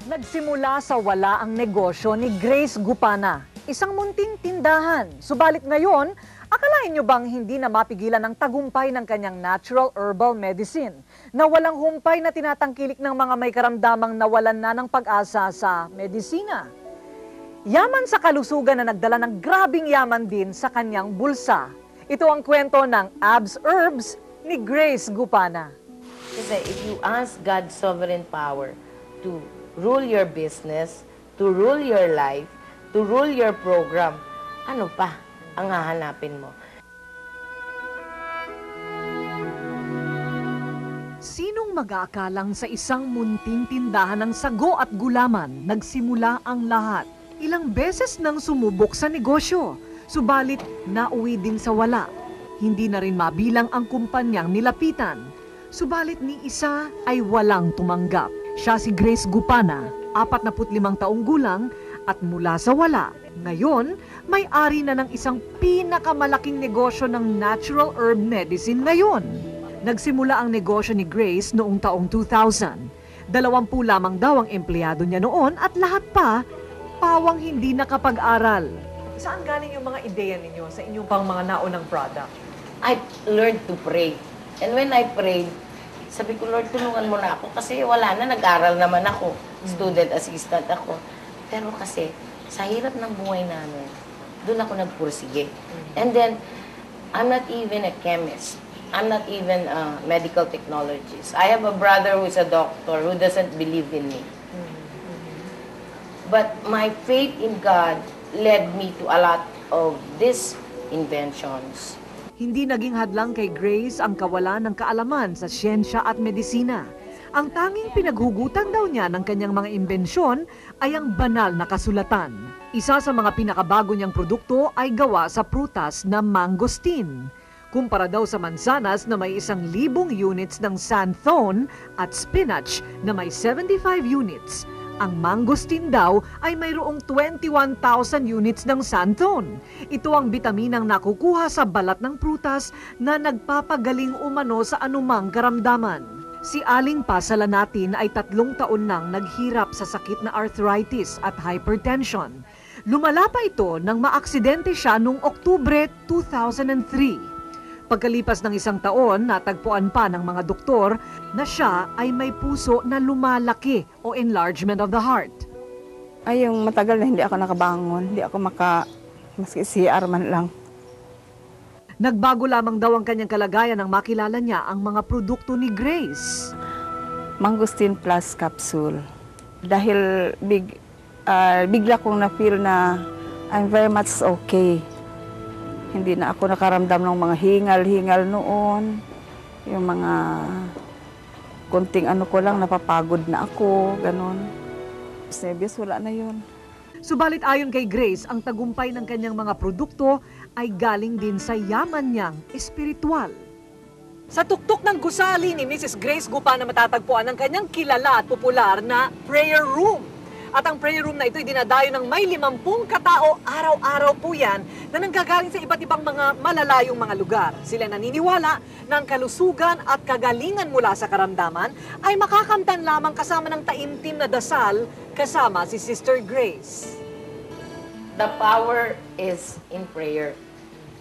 Nagsimula sa wala ang negosyo ni Grace Gupana, isang munting tindahan. Subalit ngayon, akalain nyo bang hindi na mapigilan ang tagumpay ng kanyang natural herbal medicine na walang humpay na tinatangkilik ng mga may karamdamang nawalan na ng pag-asa sa medisina? Yaman sa kalusugan na nagdala ng grabing yaman din sa kanyang bulsa. Ito ang kwento ng Abs Herbs ni Grace Gupana. Kasi if you ask God's sovereign power to rule your business, to rule your life, to rule your program, ano pa ang hahanapin mo? Sinong mag-aakalang sa isang munting tindahan ng sago at gulaman nagsimula ang lahat? Ilang beses nang sumubok sa negosyo, subalit nauwi din sa wala. Hindi na rin mabilang ang kumpanyang nilapitan, subalit ni isa ay walang tumanggap. Siya si Grace Gupana, 45 taong gulang at mula sa wala. Ngayon, may-ari na ng isang pinakamalaking negosyo ng natural herb medicine ngayon. Nagsimula ang negosyo ni Grace noong taong 2000. 20 lamang daw ang empleyado niya noon at lahat pa, pawang hindi nakapag-aral. Saan galing yung mga ideya ninyo sa inyong pang mga naunang product? I learned to pray. And when I prayed, sabi ko, Lord, tulungan mo na ako kasi wala na, nag-aral naman ako. Student assistant ako. Pero kasi, sa hirap ng buhay namin, doon ako nagpursige. And then, I'm not even a chemist. I'm not even a medical technologist. I have a brother who's a doctor who doesn't believe in me. But my faith in God led me to a lot of these inventions. Hindi naging hadlang kay Grace ang kawalan ng kaalaman sa siyensya at medisina. Ang tanging pinaghugutan daw niya ng kanyang mga imbensyon ay ang banal na kasulatan. Isa sa mga pinakabago niyang produkto ay gawa sa prutas na mangosteen. Kumpara daw sa mansanas na may 1,000 units ng santhone at spinach na may 75 units. Ang mangosteen daw ay mayroong 21,000 units ng santhone. Ito ang bitaminang nakukuha sa balat ng prutas na nagpapagaling umano sa anumang karamdaman. Si Aling Pasala natin ay 3 taon nang naghirap sa sakit na arthritis at hypertension. Lumala pa ito nang maaksidente siya noong Oktubre 2003. Pagkalipas ng 1 taon, natagpuan pa ng mga doktor na siya ay may puso na lumalaki o enlargement of the heart. Ay, yung matagal na hindi ako nakabangon, hindi ako maski CR man lang. Nagbago lamang daw ang kanyang kalagayan nang makilala niya ang mga produkto ni Grace. Mangosteen Plus Capsule. Dahil bigla kong na-feel na I'm very much okay. Hindi na ako nakaramdam ng mga hingal-hingal noon. Yung mga konting ano ko lang, napapagod na ako, ganon. Nervous, wala na yun. Subalit ayon kay Grace, ang tagumpay ng kanyang mga produkto ay galing din sa yaman niyang espiritual. Sa tuktok ng gusali ni Mrs. Grace Gupana matatagpuan ang kanyang kilala at popular na prayer room. At ang prayer room na ito ay dinadayo ng may 50 katao araw-araw po yan na nanggagaling sa iba't ibang mga malalayong mga lugar. Sila naniniwala na ang kalusugan at kagalingan mula sa karamdaman ay makakamtan lamang kasama ng taimtim na dasal kasama si Sister Grace. The power is in prayer.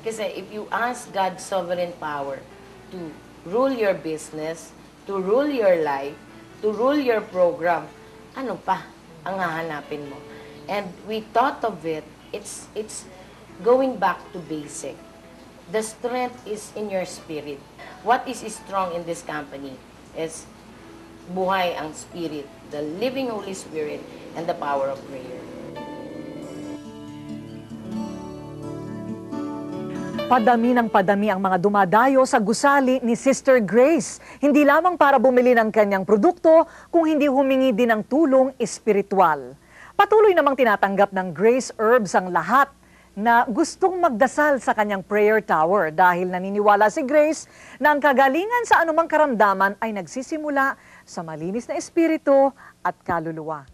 Kasi if you ask God's sovereign power to rule your business, to rule your life, to rule your program, ano pa ang hahanapin mo? And we thought of it, it's going back to basic. The strength is in your spirit. What is strong in this company is buhay ang spirit, the living Holy Spirit, and the power of prayer. Padami ng padami ang mga dumadayo sa gusali ni Sister Grace. Hindi lamang para bumili ng kanyang produkto, kung hindi humingi din ng tulong espiritual. Patuloy namang tinatanggap ng Grace Herbs ang lahat na gustong magdasal sa kanyang prayer tower dahil naniniwala si Grace na ang kagalingan sa anumang karamdaman ay nagsisimula sa malinis na espiritu at kaluluwa.